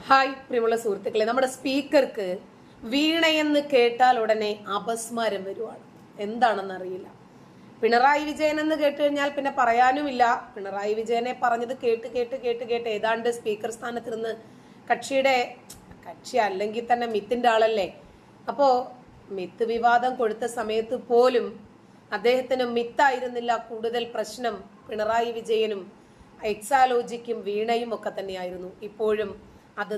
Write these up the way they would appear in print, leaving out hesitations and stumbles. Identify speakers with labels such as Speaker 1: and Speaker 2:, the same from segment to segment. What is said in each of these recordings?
Speaker 1: Hi പ്രിയമുള്ള സുഹൃത്തുക്കളെ, നമ്മുടെ സ്പീക്കർക്ക് വീണയെന്ന് കേട്ടാൽ ഉടനെ അപസ്മാരം വരുവാണ്. എന്താണെന്നറിയില്ല. പിണറായി വിജയൻ എന്ന് കേട്ട് കഴിഞ്ഞാൽ പിന്നെ പറയാനുമില്ല. പിണറായി വിജയനെ പറഞ്ഞത് കേട്ട് കേട്ട് കേട്ട് കേട്ട് ഏതാണ്ട് സ്പീക്കർ സ്ഥാനത്തിരുന്ന് കക്ഷി അല്ലെങ്കിൽ തന്നെ മിത്തിന്റെ ആളല്ലേ. അപ്പോ മിത്ത് വിവാദം കൊടുത്ത സമയത്ത് പോലും അദ്ദേഹത്തിന് മിത്തായിരുന്നില്ല കൂടുതൽ പ്രശ്നം. പിണറായി വിജയനും എക്സാലോജിക്കും വീണയും ഒക്കെ തന്നെയായിരുന്നു. ഇപ്പോഴും അത്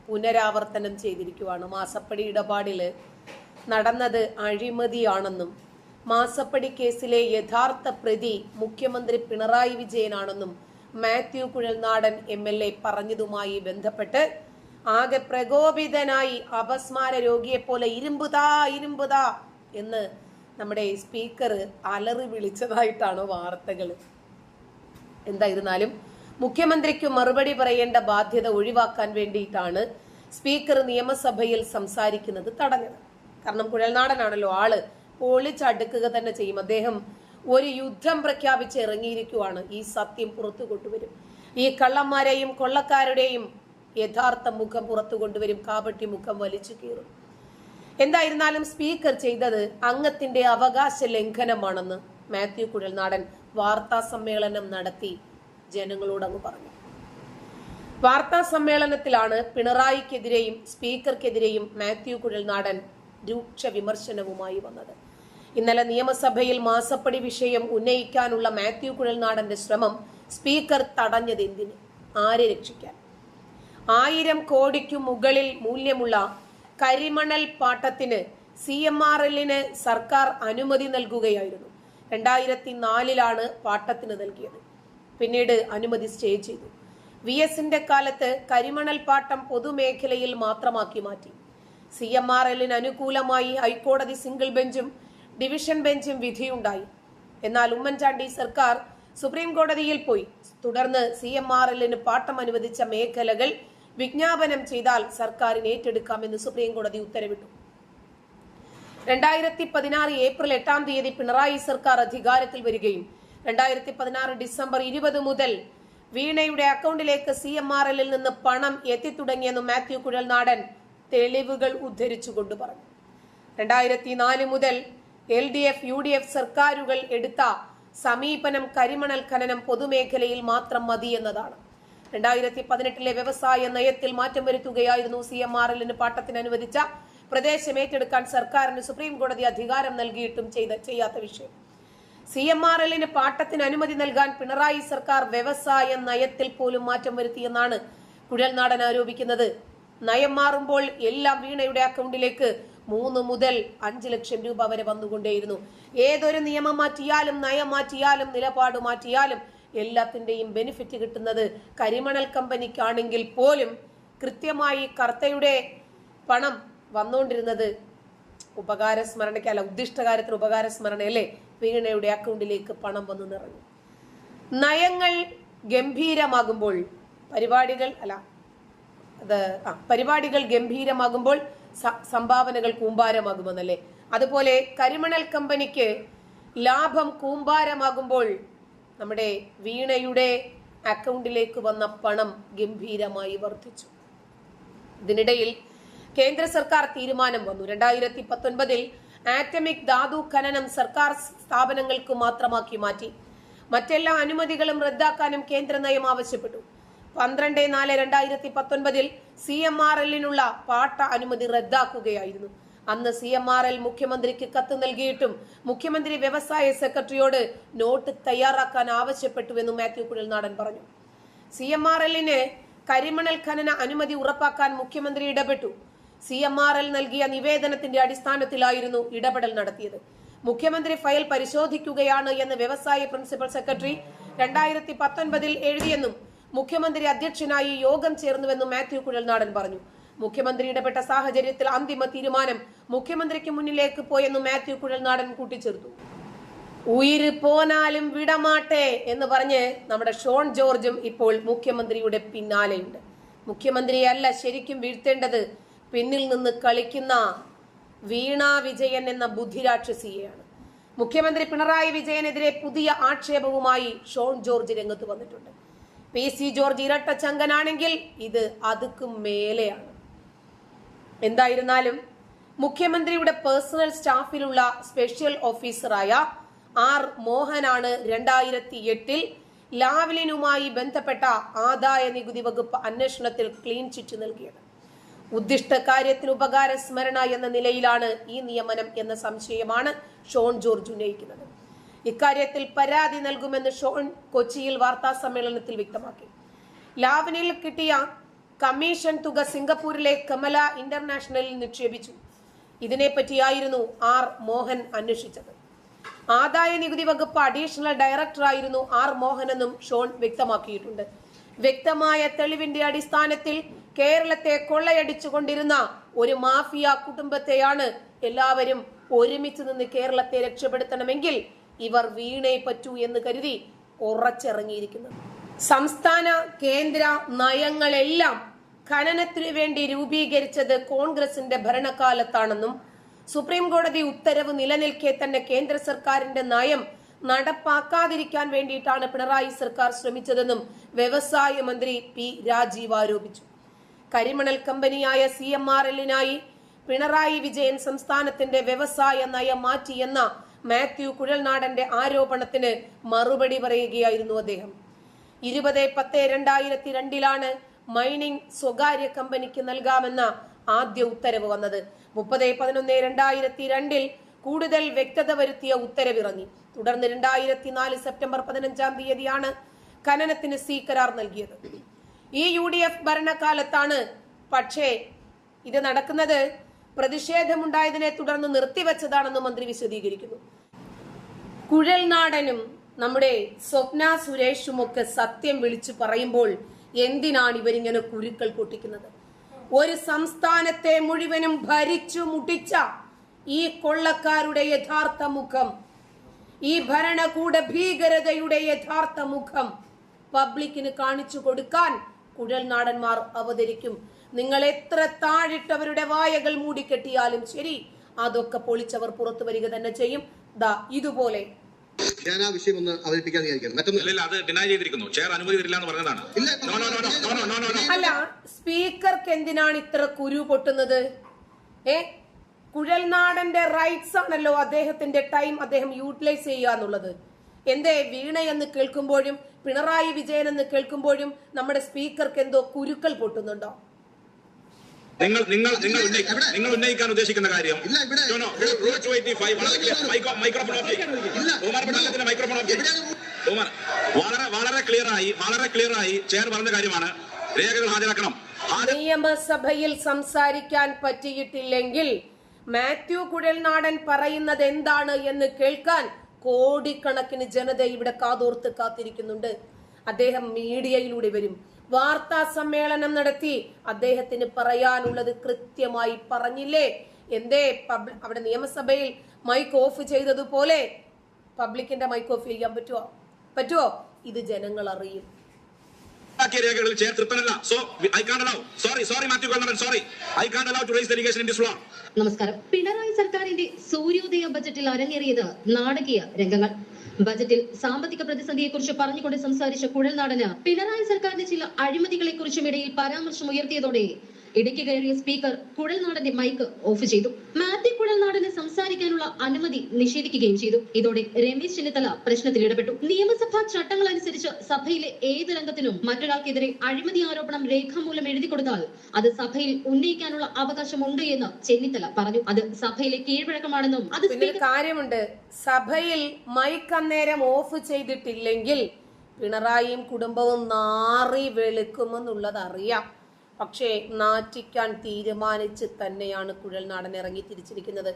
Speaker 1: പുനരാവർത്തനം ചെയ്തിരിക്കുവാണ്. മാസപ്പടി ഇടപാടില് നടന്നത് അഴിമതിയാണെന്നും മാസപ്പടി കേസിലെ യഥാർത്ഥ പ്രതി മുഖ്യമന്ത്രി പിണറായി വിജയനാണെന്നും മാത്യു കുഴൽനാടൻ MLA പറഞ്ഞതുമായി ബന്ധപ്പെട്ട് ആകെ പ്രകോപിതനായി അപസ്മാര രോഗിയെ പോലെ ഇരുമ്പുതാ എന്ന് നമ്മുടെ സ്പീക്കർ അലറി വിളിച്ചതായിട്ടാണ് വാർത്തകൾ. എന്തായിരുന്നാലും മുഖ്യമന്ത്രിക്ക് മറുപടി പറയേണ്ട ബാധ്യത ഒഴിവാക്കാൻ വേണ്ടിയിട്ടാണ് സ്പീക്കർ നിയമസഭയിൽ സംസാരിക്കുന്നത് തടഞ്ഞത്. കാരണം കുഴൽനാടനാണല്ലോ ആള്, പൊളിച്ചടുക്കുക തന്നെ ചെയ്യും. അദ്ദേഹം ഒരു യുദ്ധം പ്രഖ്യാപിച്ച് ഇറങ്ങിയിരിക്കുവാണ്. ഈ സത്യം പുറത്തു കൊണ്ടുവരും, ഈ കള്ളന്മാരെയും കൊള്ളക്കാരുടെയും യഥാർത്ഥ മുഖം പുറത്തു കൊണ്ടുവരും, കാപട്യ മുഖം വലിച്ചു കീറും. എന്തായിരുന്നാലും സ്പീക്കർ ചെയ്തത് അംഗത്തിന്റെ അവകാശ ലംഘനമാണെന്ന് മാത്യു കുഴൽനാടൻ വാർത്താ സമ്മേളനം നടത്തി ജനങ്ങളോട് അങ്ങ് പറഞ്ഞു. വാർത്താ സമ്മേളനത്തിലാണ് പിണറായിക്കെതിരെയും സ്പീക്കർക്കെതിരെയും മാത്യു കുഴൽനാടൻ രൂക്ഷ വിമർശനവുമായി വന്നത്. ഇന്നലെ നിയമസഭയിൽ മാസപ്പടി വിഷയം ഉന്നയിക്കാനുള്ള മാത്യു കുഴൽനാടന്റെ ശ്രമം സ്പീക്കർ തടഞ്ഞത് എന്തിന്? ആരെ രക്ഷിക്കാൻ? 1000 കോടിക്കു മുകളിൽ മൂല്യമുള്ള കരിമണൽ പാട്ടത്തിന് CMRLന് സർക്കാർ അനുമതി നൽകുകയായിരുന്നു. 2004 പാട്ടത്തിന് നൽകിയത്. പിന്നീട് അനുമതി സ്റ്റേ ചെയ്തു. VSന്റെ കാലത്ത് കരിമണൽ പാട്ടം പൊതുമേഖലയിൽ മാത്രമാക്കി മാറ്റി. CMRLന് അനുകൂലമായി ഹൈക്കോടതി സിംഗിൾ ബെഞ്ചും ഡിവിഷൻ ബെഞ്ചും വിധിയുണ്ടായി. എന്നാൽ ഉമ്മൻചാണ്ടി സർക്കാർ സുപ്രീം കോടതിയിൽ പോയി. തുടർന്ന് CMRLന് പാട്ടം അനുവദിച്ച മേഖലകൾ വിജ്ഞാപനം ചെയ്താൽ സർക്കാരിന് ഏറ്റെടുക്കാമെന്ന് സുപ്രീം കോടതി ഉത്തരവിട്ടു. 2016 ഏപ്രിൽ 8 തീയതി പിണറായി സർക്കാർ അധികാരത്തിൽ വരികയും 2016 ഡിസംബർ 20 മുതൽ വീണയുടെ അക്കൗണ്ടിലേക്ക് CMRLൽ നിന്ന് പണം എത്തിത്തുടങ്ങിയെന്ന് മാത്യു കുഴൽനാടൻ തെളിവുകൾ ഉദ്ധരിച്ചുകൊണ്ട് പറഞ്ഞു. 2004 മുതൽ LDF UDF സർക്കാരുകൾ എടുത്ത സമീപനം കരിമണൽ ഖനനം പൊതുമേഖലയിൽ മാത്രം മതി എന്നതാണ്. 2018 വ്യവസായ നയത്തിൽ മാറ്റം വരുത്തുകയായിരുന്നു. CMRLന് പാട്ടത്തിന് അനുവദിച്ച പ്രദേശം ഏറ്റെടുക്കാൻ സർക്കാരിന് സുപ്രീം കോടതി അധികാരം നൽകിയിട്ടും ചെയ്യാത്ത വിഷയം. CMRLന് പാട്ടത്തിന് അനുമതി നൽകാൻ പിണറായി സർക്കാർ വ്യവസായ നയത്തിൽ പോലും മാറ്റം വരുത്തിയെന്നാണ് കുഴൽനാടൻ ആരോപിക്കുന്നത്. നയം മാറുമ്പോൾ എല്ലാം വീണയുടെ അക്കൗണ്ടിലേക്ക് 3 മുതൽ 5 ലക്ഷം രൂപ വരെ വന്നുകൊണ്ടേയിരുന്നു. ഏതൊരു നിയമം മാറ്റിയാലും നയം മാറ്റിയാലും നിലപാട് മാറ്റിയാലും എല്ലാത്തിന്റെയും ബെനിഫിറ്റ് കിട്ടുന്നത് കരിമണൽ കമ്പനിക്കാണെങ്കിൽ പോലും കൃത്യമായി കർത്തയുടെ പണം വന്നുകൊണ്ടിരുന്നത് ഉപകാരസ്മരണയ്ക്കല്ല, ഉദ്ദിഷ്ടകാര്യത്തിന് ഉപകാരസ്മരണയല്ലേ. വീണയുടെ അക്കൗണ്ടിലേക്ക് പണം വന്നു നിറഞ്ഞു. നയങ്ങൾ ഗംഭീരമാകുമ്പോൾ പരിപാടികൾ ഗംഭീരമാകുമ്പോൾ സംഭാവനകൾ കൂമ്പാരമാകുമെന്നല്ലേ. അതുപോലെ കരിമണൽ കമ്പനിക്ക് ലാഭം കൂമ്പാരമാകുമ്പോൾ നമ്മുടെ വീണയുടെ അക്കൗണ്ടിലേക്ക് വന്ന പണം ഗംഭീരമായി വർദ്ധിച്ചു. ഇതിനിടയിൽ കേന്ദ്ര സർക്കാർ തീരുമാനം വന്നു. 2019 ആറ്റമിക് ധാതു ഖനനം സർക്കാർ സ്ഥാപനങ്ങൾക്ക് മാത്രമാക്കി മാറ്റി. മറ്റെല്ലാ അനുമതികളും റദ്ദാക്കാനും കേന്ദ്ര നയം ആവശ്യപ്പെട്ടു. 12/4/2019 CMRLനുള്ള പാട്ട അനുമതി റദ്ദാക്കുകയായിരുന്നു. അന്ന് CMRL മുഖ്യമന്ത്രിക്ക് കത്ത് നൽകിയിട്ടും മുഖ്യമന്ത്രി വ്യവസായ സെക്രട്ടറിയോട് നോട്ട് തയ്യാറാക്കാൻ ആവശ്യപ്പെട്ടുവെന്നും മാത്യു കുഴൽനാടൻ പറഞ്ഞു. CMRLന് കരിമണൽ ഖനന അനുമതി ഉറപ്പാക്കാൻ മുഖ്യമന്ത്രി ഇടപെട്ടു. CMRL നൽകിയ നിവേദനത്തിന്റെ അടിസ്ഥാനത്തിലായിരുന്നു ഇടപെടൽ നടത്തിയത്. മുഖ്യമന്ത്രി ഫയൽ പരിശോധിക്കുകയാണ് എന്ന് വ്യവസായ പ്രിൻസിപ്പൽ സെക്രട്ടറി 2019 എഴുതിയെന്നും മുഖ്യമന്ത്രി അധ്യക്ഷനായി യോഗം ചേർന്നുവെന്നും മാത്യു കുഴൽനാടൻ പറഞ്ഞു. മുഖ്യമന്ത്രി ഇടപെട്ട സാഹചര്യത്തിൽ അന്തിമ തീരുമാനം മുഖ്യമന്ത്രിക്ക് മുന്നിലേക്ക് പോയെന്നും മാത്യു കുഴൽനാടൻ കൂട്ടിച്ചേർത്തു. ഉയിര് പോനാലും വിടമാട്ടെ എന്ന് പറഞ്ഞ് നമ്മുടെ ഷോൺ ജോർജും ഇപ്പോൾ മുഖ്യമന്ത്രിയുടെ പിന്നാലെയുണ്ട്. മുഖ്യമന്ത്രിയല്ല ശരിക്കും വീഴ്ത്തേണ്ടത്, പിന്നിൽ നിന്ന് കളിക്കുന്ന വീണ വിജയൻ എന്ന ബുദ്ധിരാക്ഷസിയെയാണ്. മുഖ്യമന്ത്രി പിണറായി വിജയനെതിരെ പുതിയ ആക്ഷേപവുമായി ഷോൺ ജോർജ് രംഗത്ത് വന്നിട്ടുണ്ട്. PC ജോർജ് ഇരട്ടച്ചങ്കനാണെങ്കിൽ ഇത് അതുക്കും മേലെയാണ്. എന്തായിരുന്നാലും മുഖ്യമന്ത്രിയുടെ പേഴ്സണൽ സ്റ്റാഫിലുള്ള സ്പെഷ്യൽ ഓഫീസറായ R മോഹനാണ് 2008 ലാവ്ലിനുമായി ബന്ധപ്പെട്ട ആദായ നികുതി വകുപ്പ് അന്വേഷണത്തിൽ ക്ലീൻ ചിറ്റ് നൽകിയത്. ഉദ്ദിഷ്ട കാര്യത്തിന് ഉപകാര സ്മരണ എന്ന നിലയിലാണ് ഈ നിയമനം എന്ന സംശയമാണ് ഷോൺ ജോർജ് ഉന്നയിക്കുന്നത്. ഇക്കാര്യത്തിൽ പരാതി നൽകുമെന്ന് ഷോൺ കൊച്ചിയിൽ വാർത്താ സമ്മേളനത്തിൽ വ്യക്തമാക്കി. ലാവ്ലിനിൽ കിട്ടിയ കമ്മീഷൻ തുക സിംഗപ്പൂരിലെ കമല ഇന്റർനാഷണലിൽ നിക്ഷേപിച്ചു. ഇതിനെപ്പറ്റിയായിരുന്നു R മോഹൻ അന്വേഷിച്ചത്. ആദായ നികുതി വകുപ്പ് അഡീഷണൽ ഡയറക്ടറായിരുന്നു R മോഹനെന്നും ഷോൺ വ്യക്തമാക്കിയിട്ടുണ്ട്. വ്യക്തമായ തെളിവിന്റെ അടിസ്ഥാനത്തിൽ കേരളത്തെ കൊള്ളയടിച്ചുകൊണ്ടിരുന്ന ഒരു മാഫിയ കുടുംബത്തെയാണ് എല്ലാവരും ഒരുമിച്ച് നിന്ന് കേരളത്തെ രക്ഷപ്പെടുത്തണമെങ്കിൽ ഇവർ വീണേ പറ്റൂ എന്ന് കരുതി ഉറച്ചിറങ്ങിയിരിക്കുന്നത്. സംസ്ഥാന കേന്ദ്ര നയങ്ങളെല്ലാം ഖനനത്തിനു വേണ്ടി രൂപീകരിച്ചത് കോൺഗ്രസിന്റെ ഭരണകാലത്താണെന്നും സുപ്രീം കോടതി ഉത്തരവ് നിലനിൽക്കെ തന്നെ കേന്ദ്ര സർക്കാരിന്റെ നയം നടപ്പാക്കാതിരിക്കാൻ വേണ്ടിയിട്ടാണ് പിണറായി സർക്കാർ ശ്രമിച്ചതെന്നും വ്യവസായ മന്ത്രി P രാജീവ് ആരോപിച്ചു. കരിമണൽ കമ്പനിയായ CMRL-നായി പിണറായി വിജയൻ സംസ്ഥാനത്തിന്റെ വ്യവസായ നയം മാറ്റിയെന്ന മാത്യു കുഴൽനാടന്റെ ആരോപണത്തിന് മറുപടി പറയുകയായിരുന്നു അദ്ദേഹം. 20/10/2002 മൈനിങ് സ്വകാര്യ കമ്പനിക്ക് നൽകാമെന്ന ആദ്യ ഉത്തരവ് വന്നത്. 30/11/2002 കൂടുതൽ വ്യക്തത വരുത്തിയ ഉത്തരവിറങ്ങി. തുടർന്ന് 2004 സെപ്റ്റംബർ 15 ഖനനത്തിന് C കരാർ നൽകിയത്. ഈ UDF ഭരണകാലത്താണ്. പക്ഷേ ഇത് നടക്കുന്നത് പ്രതിഷേധമുണ്ടായതിനെ തുടർന്ന് നിർത്തിവെച്ചതാണെന്ന് മന്ത്രി വിശദീകരിക്കുന്നു. കുഴൽനാടനും നമ്മുടെ സ്വപ്ന സുരേഷുമൊക്കെ സത്യം വിളിച്ചു പറയുമ്പോൾ എന്തിനാണ് ഇവരിങ്ങനെ കുരുക്കൾ പൊട്ടിക്കുന്നത്? ഒരു സംസ്ഥാനത്തെ മുഴുവനും ഭരിച്ചു മുട്ടിച്ച ഈ കൊള്ളക്കാരുടെ യഥാർത്ഥ മുഖം, ഈ ഭരണകൂട ഭീകരതയുടെ യഥാർത്ഥ മുഖം പബ്ലിക്കിന് കാണിച്ചു കൊടുക്കാൻ കുഴൽനാടന്മാർ അവതരിക്കും. നിങ്ങൾ എത്ര താഴിട്ടവരുടെ വായകൾ മൂടിക്കെട്ടിയാലും ശരി, അതൊക്കെ പൊളിച്ചവർ പുറത്തു വരിക തന്നെ ചെയ്യും. ദാ ഇതുപോലെ
Speaker 2: ഞാൻ ആ വിഷയം ഒന്ന് അവതരിപ്പിക്കാൻ
Speaker 1: അല്ല, സ്പീക്കർക്ക് എന്തിനാണ് ഇത്ര കുരു പൊട്ടുന്നത്? കുഴൽനാടന്റെ റൈറ്റ്സ് ആണല്ലോ അദ്ദേഹത്തിന്റെ ടൈം അദ്ദേഹം യൂട്ടിലൈസ് ചെയ്യുക എന്നുള്ളത്. എന്തേ വീണ എന്ന് കേൾക്കുമ്പോഴും പിണറായി വിജയൻ എന്ന് കേൾക്കുമ്പോഴും നമ്മുടെ സ്പീക്കർക്ക് എന്തോ കുരുക്കൾ പൊട്ടുന്നുണ്ടോ?
Speaker 3: നിങ്ങൾ ഉന്നയിക്കാൻ ഉദ്ദേശിക്കുന്ന കാര്യം വളരെ ക്ലിയറായി ചെയർ പറഞ്ഞ കാര്യമാണ്. രേഖകൾ ഹാജരാക്കണം.
Speaker 1: നിയമസഭയിൽ സംസാരിക്കാൻ പറ്റിയിട്ടില്ലെങ്കിൽ മാത്യു കുഴൽനാടൻ പറയുന്നത് എന്താണ് എന്ന് കേൾക്കാൻ കോടിക്കണക്കിന് ജനത ഇവിടെ കാതോർത്ത് കാത്തിരിക്കുന്നുണ്ട്. അദ്ദേഹം മീഡിയയിലൂടെ വരും, വാർത്താ സമ്മേളനം നടത്തി അദ്ദേഹത്തിന് പറയാനുള്ളത് കൃത്യമായി പറഞ്ഞില്ലേ? എന്തേ അവിടെ നിയമസഭയിൽ മൈക്ക് ഓഫ് ചെയ്തതുപോലെ പബ്ലിക്കിന്റെ മൈക്ക് ഓഫ് ചെയ്യാൻ പറ്റുമോ? ഇത് ജനങ്ങൾ അറിയും.
Speaker 3: രേഖകളിൽ ചെയർ തൃപ്തനല്ല. So I can't allow. Sorry Mathew Kuzhalnadan, sorry, I can't allow to raise the allegation in this floor.
Speaker 4: നമസ്കാരം. പിണറായി സർക്കാരിന്റെ സൂര്യോദയ ബജറ്റിൽ അരങ്ങേറിയത് നാടകീയ രംഗങ്ങൾ. ബജറ്റിൽ സാമ്പത്തിക പ്രതിസന്ധിയെക്കുറിച്ച് പറഞ്ഞുകൊണ്ട് സംസാരിച്ച കുഴൽനാടന് പിണറായി സർക്കാരിന്റെ ചില അഴിമതികളെ കുറിച്ചും ഇടയിൽ പരാമർശം ഉയർത്തിയതോടെ ഇടയ്ക്ക് കയറിയ സ്പീക്കർ കുഴൽനാടന്റെ മൈക്ക് ഓഫ് ചെയ്തു. മാത്യു കുഴൽനാടന് സംസാരിക്കാനുള്ള അനുമതി നിഷേധിക്കുകയും ചെയ്തു. ഇതോടെ രമേശ് ചെന്നിത്തല പ്രശ്നത്തിൽ ഇടപെട്ടു. നിയമസഭാ ചട്ടങ്ങൾ അനുസരിച്ച് സഭയിലെ ഏത് രംഗത്തിനും മറ്റൊരാൾക്കെതിരെ അഴിമതി ആരോപണം രേഖാമൂലം എഴുതി കൊടുത്താൽ അത് സഭയിൽ ഉന്നയിക്കാനുള്ള അവകാശമുണ്ട് എന്ന് ചെന്നിത്തല പറഞ്ഞു. അത് സഭയിലെ കീഴ്വഴക്കമാണെന്നും അത്
Speaker 1: കാര്യമുണ്ട്. സഭയിൽ മൈക്ക് അന്നേരം ഓഫ് ചെയ്തിട്ടില്ലെങ്കിൽ പിണറായിയും കുടുംബവും നാറി വെളുക്കുമെന്നുള്ളത് അറിയാം. പക്ഷേ നാറ്റിക്കാൻ തീരുമാനിച്ച് തന്നെയാണ് കുഴൽനാടൻ ഇറങ്ങി തിരിച്ചിരിക്കുന്നത്.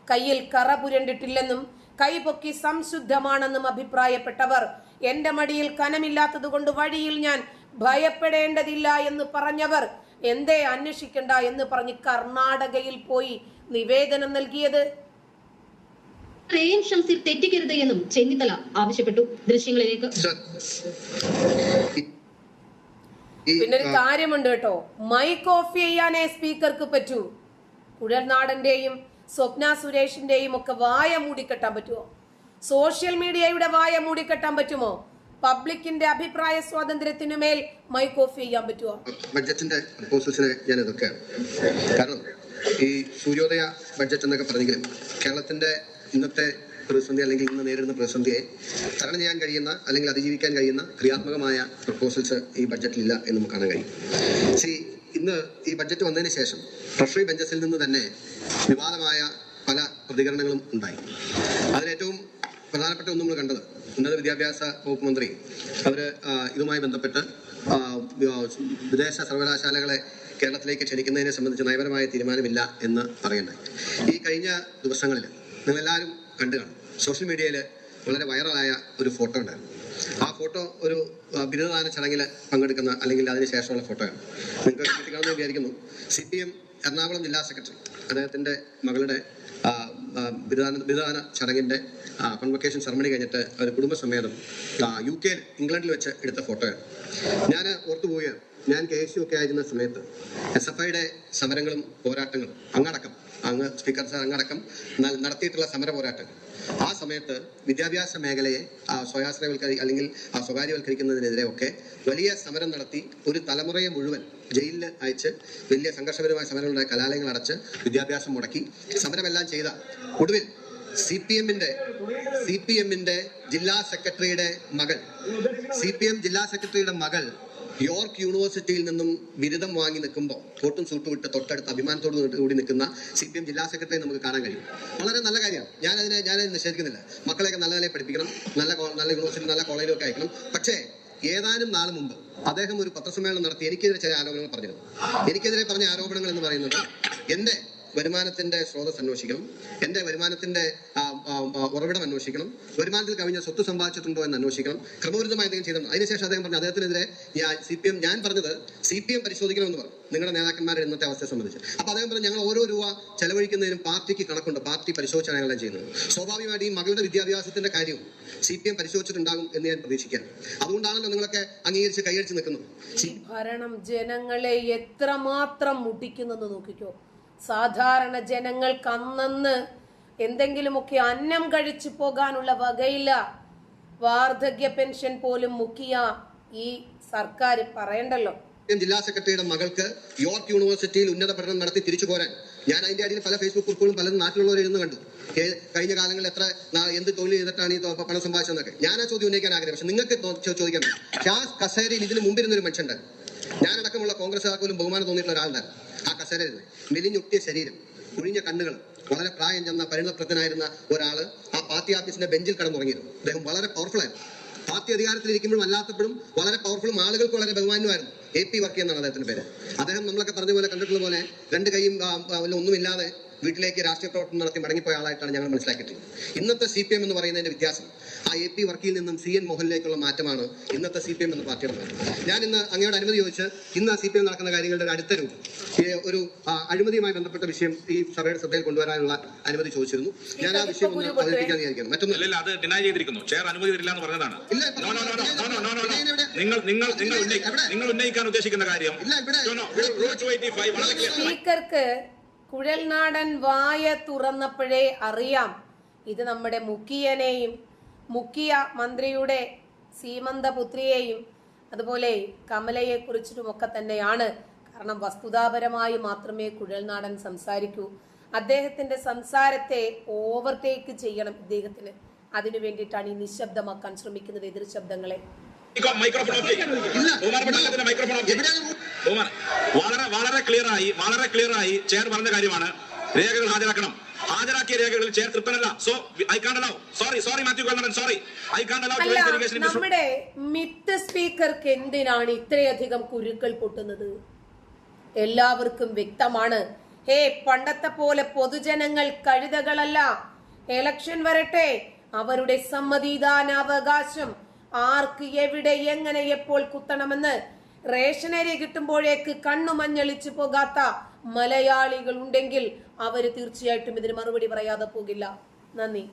Speaker 1: കയ്യിൽ കറ പുരണ്ടിട്ടില്ലെന്നും കൈപൊക്കി സംശുദ്ധമാണെന്നും അഭിപ്രായപ്പെട്ടവർ എന്റെ മടിയിൽ കനമില്ലാത്തത് കൊണ്ട് വഴിയിൽ ഞാൻ ഭയപ്പെടേണ്ടതില്ല എന്ന് പറഞ്ഞവർ എന്തേ അന്വേഷിക്കണ്ട എന്ന് പറഞ്ഞ് കർണാടകയിൽ പോയി നിവേദനം നൽകിയത്?
Speaker 4: ഷംസീർ തെറ്റിക്കരുത് എന്നും ചെന്നിത്തല ആവശ്യപ്പെട്ടു. ദൃശ്യങ്ങളിലേക്ക്.
Speaker 1: പിന്നൊരു കാര്യമുണ്ട് കേട്ടോ, മൈക്ക് ഓഫ് ചെയ്യാനേ സ്പീക്കർക്ക് പറ്റൂ. കുഴൽനാടന്റെയും സ്വപ്ന സുരേഷിന്റെയും ഒക്കെ വായ മൂടിക്കെട്ടാൻ പറ്റുമോ? സോഷ്യൽ മീഡിയയുടെ വായ മൂടിക്കെട്ടാൻ പറ്റുമോ? പബ്ലിക്കിന്റെ അഭിപ്രായ സ്വാതന്ത്ര്യത്തിനുമേൽ മൈക്ക് ഓഫ് ചെയ്യാൻ പറ്റുമോ?
Speaker 2: ബഡ്ജറ്റിന്റെ പ്രപ്പോസൽസിനെ ഞാൻ എതിർക്കുകയാണ്. കാരണം ഈ സൂര്യോദയ ബഡ്ജറ്റ് എന്നൊക്കെ പറഞ്ഞെങ്കിലും കേരളത്തിന്റെ ഇന്നത്തെ പ്രതിസന്ധി അല്ലെങ്കിൽ ഇന്ന് നേരിടുന്ന പ്രതിസന്ധിയെ തരണം ചെയ്യാൻ കഴിയുന്ന അല്ലെങ്കിൽ അതിജീവിക്കാൻ കഴിയുന്ന ക്രിയാത്മകമായ പ്രപ്പോസൽസ് ഈ ബഡ്ജറ്റിലില്ല എന്ന് നമുക്ക് കാണാൻ കഴിയും. ഇന്ന് ഈ ബഡ്ജറ്റ് വന്നതിന് ശേഷം ട്രഷറി ബെഞ്ചസിൽ നിന്ന് തന്നെ വിവാദമായ പല പ്രതികരണങ്ങളും ഉണ്ടായി. അതിലേറ്റവും പ്രധാനപ്പെട്ട ഒന്നും നമ്മൾ കണ്ടത് ഉന്നത വിദ്യാഭ്യാസ വകുപ്പ് മന്ത്രി ഇതുമായി ബന്ധപ്പെട്ട് വിദേശ സർവകലാശാലകളെ കേരളത്തിലേക്ക് ക്ഷണിക്കുന്നതിനെ സംബന്ധിച്ച് നയപരമായ തീരുമാനമില്ല എന്ന് പറയുണ്ടായി. ഈ കഴിഞ്ഞ ദിവസങ്ങളിൽ നിങ്ങളെല്ലാവരും കണ്ടു കാണും, സോഷ്യൽ മീഡിയയിൽ വളരെ വൈറലായ ഒരു ഫോട്ടോ ഉണ്ടായിരുന്നു. ആ ഫോട്ടോ ഒരു ബിരുദദാന ചടങ്ങിൽ പങ്കെടുക്കുന്ന അല്ലെങ്കിൽ അതിനുശേഷമുള്ള ഫോട്ടോയാണ്. നിങ്ങൾക്ക് കിട്ടിക്കാണെന്ന് വിചാരിക്കുന്നു. CPM എറണാകുളം ജില്ലാ സെക്രട്ടറി അദ്ദേഹത്തിന്റെ മകളുടെ ബിരുദദാന ചടങ്ങിന്റെ കോൺവൊക്കേഷൻ സെറമണി കഴിഞ്ഞിട്ട് ഒരു കുടുംബസമേതം UK ഇംഗ്ലണ്ടിൽ വെച്ച് എടുത്ത ഫോട്ടോയാണ്. ഞാൻ ഓർത്തുപോവുകയാണ്, ഞാൻ KSU ഒക്കെ ആയിരുന്ന സമയത്ത് SFIയുടെ സമരങ്ങളും പോരാട്ടങ്ങളും അങ്ങ് സ്പീക്കർ സാർ അങ്ങടക്കം നടത്തിയിട്ടുള്ള സമര പോരാട്ടങ്ങൾ, ആ സമയത്ത് വിദ്യാഭ്യാസ മേഖലയെ അല്ലെങ്കിൽ സ്വകാര്യവൽക്കരിക്കുന്നതിനെതിരെ ഒക്കെ വലിയ സമരം നടത്തി ഒരു തലമുറയെ മുഴുവൻ ജയിലിൽ അയച്ച് വലിയ സംഘർഷപരമായ സമരങ്ങളുണ്ടായ കലാലയങ്ങൾ അടച്ച് വിദ്യാഭ്യാസം മുടക്കി സമരമെല്ലാം ചെയ്ത ഒടുവിൽ CPMന്റെ ജില്ലാ സെക്രട്ടറിയുടെ മകൾ യോർക്ക് യൂണിവേഴ്സിറ്റിയിൽ നിന്നും ബിരുദം വാങ്ങി നിൽക്കുമ്പോൾ കോട്ടും സൂട്ടും ഇട്ട് തൊട്ടടുത്ത് അഭിമാനത്തോട് കൂടി നിൽക്കുന്ന CPM ജില്ലാ സെക്രട്ടറി നമുക്ക് കാണാൻ കഴിയും. വളരെ നല്ല കാര്യമാണ്. ഞാനത് നിഷേധിക്കുന്നില്ല. മക്കളെയൊക്കെ നല്ല നിലയിൽ പഠിപ്പിക്കണം, നല്ല യൂണിവേഴ്സിറ്റി നല്ല കോളേജിലൊക്കെ അയക്കണം. പക്ഷേ ഏതാനും നാൾ മുമ്പ് അദ്ദേഹം ഒരു പത്രസമ്മേളനം നടത്തി എനിക്കെതിരെ ചില ആരോപണങ്ങൾ പറഞ്ഞിരുന്നു. എനിക്കെതിരെ പറഞ്ഞ ആരോപണങ്ങൾ എന്ന് പറയുന്നത് എന്റെ വരുമാനത്തിന്റെ സ്രോതസ് അന്വേഷിക്കണം, എന്റെ വരുമാനത്തിന്റെ ഉറവിടം അന്വേഷിക്കണം, വരുമാനത്തിൽ കവിഞ്ഞ സ്വത്ത് സമ്പാദിച്ചിട്ടുണ്ടോ എന്ന് അന്വേഷിക്കണം, ക്രമവിരുദ്ധമായി എന്തെങ്കിലും ചെയ്തിട്ടുണ്ട്. അതിനുശേഷം അദ്ദേഹം പറഞ്ഞു അദ്ദേഹത്തിനെതിരെ ഞാൻ പറഞ്ഞത് CPM പരിശോധിക്കണമെന്ന് പറഞ്ഞു നിങ്ങളുടെ നേതാക്കന്മാരുടെ ഇന്നത്തെ അവസ്ഥയെ സംബന്ധിച്ച്. അപ്പൊ അദ്ദേഹം പറഞ്ഞു ഞങ്ങൾ ഓരോ രൂപ ചെലവഴിക്കുന്നതിനും പാർട്ടിക്ക് കണക്കുണ്ട്, പാർട്ടി പരിശോധിച്ചാണ് ഞങ്ങളെല്ലാം ചെയ്യുന്നത്. സ്വാഭാവികമായിട്ട് ഈ മകളുടെ വിദ്യാഭ്യാസത്തിന്റെ കാര്യവും CPM പരിശോധിച്ചിട്ടുണ്ടാകും എന്ന് ഞാൻ പ്രതീക്ഷിക്കാം. അതുകൊണ്ടാണല്ലോ നിങ്ങളൊക്കെ അംഗീകരിച്ച് കൈയടിച്ച് നിൽക്കുന്നത്.
Speaker 1: ഭരണം ജനങ്ങളെ എത്രമാത്രം മുട്ടിക്കുന്നെന്ന് നോക്കിക്കോ. സാധാരണ ജനങ്ങൾക്ക് അന്നന്ന് എന്തെങ്കിലുമൊക്കെ അന്നം കഴിച്ചു പോകാനുള്ള വകയില്ല. വാർദ്ധക്യ പെൻഷൻ പോലും മുക്കിയ ഈ സർക്കാർ പറയണ്ടല്ലോ.
Speaker 2: ജില്ലാ സെക്രട്ടറിയുടെ മകൾക്ക് യോർക്ക് യൂണിവേഴ്സിറ്റിയിൽ ഉന്നത പഠനം നടത്തി തിരിച്ചു പോരാൻ ഞാൻ അതിന്റെ അടിയിൽ പല ഫേസ്ബുക്ക് കുറിപ്പുകളും പലരും നാട്ടിലുള്ളവർ ഇരുന്ന് കണ്ടു. കഴിഞ്ഞ കാലങ്ങളിൽ എന്ത് തൊഴിൽ ചെയ്തിട്ടാണ് ഈ പണം സമ്പാദിച്ചതെന്നൊക്കെ ഞാൻ ആ ചോദ്യം ഉന്നയിക്കാൻ ആഗ്രഹം. പക്ഷെ നിങ്ങൾക്ക് ചോദിക്കാൻ ആ കസേരയിൽ ഇതിന് മുമ്പിരുന്നൊരു മനുഷ്യണ്ടായിരുന്നു. ഞാനടക്കമുള്ള കോൺഗ്രസ്സുകാർക്ക് പോലും ബഹുമാനം തോന്നിയിട്ടുള്ള ഒരാളുണ്ടായിരുന്നു ആ കസേരയിൽ. മെലിഞ്ഞൊട്ടിയ ശരീരം, ഒഴിഞ്ഞ കണ്ണുകൾ, വളരെ പ്രായം ചെന്ന പരിണതപ്രജ്ഞനായിരുന്ന ഒരാള് ആ പാർട്ടി ഓഫീസിന്റെ ബെഞ്ചിൽ കിടന്നുറങ്ങിയിരുന്നു. അദ്ദേഹം വളരെ പവർഫുൾ ആയിരുന്നു. പാർട്ടി അധികാരത്തിലിരിക്കുമ്പോഴും അല്ലാത്തപ്പോഴും വളരെ പവർഫുള്ളും ആളുകൾക്ക് വളരെ ബഹുമാന്യമായിരുന്നു. AP വർക്കി എന്നാണ് അദ്ദേഹത്തിന്റെ പേര്. അദ്ദേഹം നമ്മളൊക്കെ പറഞ്ഞ പോലെ കണ്ടിട്ടുള്ള പോലെ രണ്ട് കൈയും ഒന്നുമില്ലാതെ വീട്ടിലേക്ക് രാഷ്ട്രീയ പ്രവർത്തനം നടത്തി മടങ്ങിപ്പോയ ആളായിട്ടാണ് ഞങ്ങൾ മനസ്സിലാക്കിയിട്ടുള്ളത്. ഇന്നത്തെ CPM എന്ന് പറയുന്നതിന്റെ വ്യത്യാസം ആ AP വർക്കിയിൽ നിന്നും CN മോഹനിലേക്കുള്ള മാറ്റമാണ് ഇന്നത്തെ CPM എന്ന പാർട്ടിയുടെ മാറ്റം. ഞാൻ ഇന്ന് അങ്ങയുടെ അനുമതി ചോദിച്ച് ഇന്ന് CPM നടക്കുന്ന കാര്യങ്ങളുടെ ഒരു അടുത്ത രൂപം ഒരു അഴിമതിയുമായി ബന്ധപ്പെട്ട വിഷയം ഈ സഭയുടെ ശ്രദ്ധയിൽ കൊണ്ടുവരാനുള്ള അനുമതി ചോദിച്ചിരുന്നു. ഞാൻ ആ വിഷയം ഒന്ന് അവതരിപ്പിക്കാൻ വിചാരിക്കുന്നു. മറ്റൊന്നും
Speaker 3: അത് ഡിനൈ ചെയ്തിരിക്കുന്നു. ചെയർ അനുമതി തരില്ല എന്ന് പറഞ്ഞതാണ്. നിങ്ങൾ ഉന്നയിക്കാൻ ഉദ്ദേശിക്കുന്ന കാര്യം
Speaker 1: സ്പീക്കർക്ക് കുഴൽനാടൻ വായ തുറന്നപ്പോഴേ അറിയാം ഇത് നമ്മുടെ മുഖ്യ മന്ത്രിയുടെ സീമന്തപുത്രിയെയും അതുപോലെ കമലയെ കുറിച്ചിട്ടുമൊക്കെ തന്നെയാണ്. കാരണം വസ്തുതാപരമായി മാത്രമേ കുഴൽനാടൻ സംസാരിക്കൂ. അദ്ദേഹത്തിന്റെ സംസാരത്തെ ഓവർടേക്ക് ചെയ്യണം ഇദ്ദേഹത്തിന്. അതിനു വേണ്ടിയിട്ടാണ് ഈ നിശബ്ദമാക്കാൻ ശ്രമിക്കുന്നത് എതിർ ശബ്ദങ്ങളെ.
Speaker 3: വളരെ ക്ലിയർ ആയി ചെയർ പറഞ്ഞ കാര്യമാണ്. രേഖകൾ ഹാജരാക്കിയ രേഖകളിൽ ചെയർ തൃപ്തനല്ല. So I can't allow. Sorry Mathew ഗോൾഡൻ, സോറി ഐ കാണ്ട് അലൗ.
Speaker 1: നമ്മുടെ മിത്ത് സ്പീക്കർക്ക് എന്തിനാണ് ഇത്രയധികം കുരുക്കൾ പൊട്ടുന്നത്? എല്ലാവർക്കും വ്യക്തമാണ്. പണ്ടത്തെ പോലെ പൊതുജനങ്ങൾ കഴുതകളല്ല. ഇലക്ഷൻ വരട്ടെ, അവരുടെ സമ്മതിദാനാവകാശം ആർക്ക് എവിടെ എങ്ങനെ എപ്പോൾ കുത്തണമെന്ന് റേഷനരി കിട്ടുമ്പോഴേക്ക് കണ്ണുമഞ്ഞളിച്ചു പോകാത്ത മലയാളികൾ ഉണ്ടെങ്കിൽ അവര് തീർച്ചയായിട്ടും ഇതിന് മറുപടി പറയാതെ പോകില്ല. നന്ദി.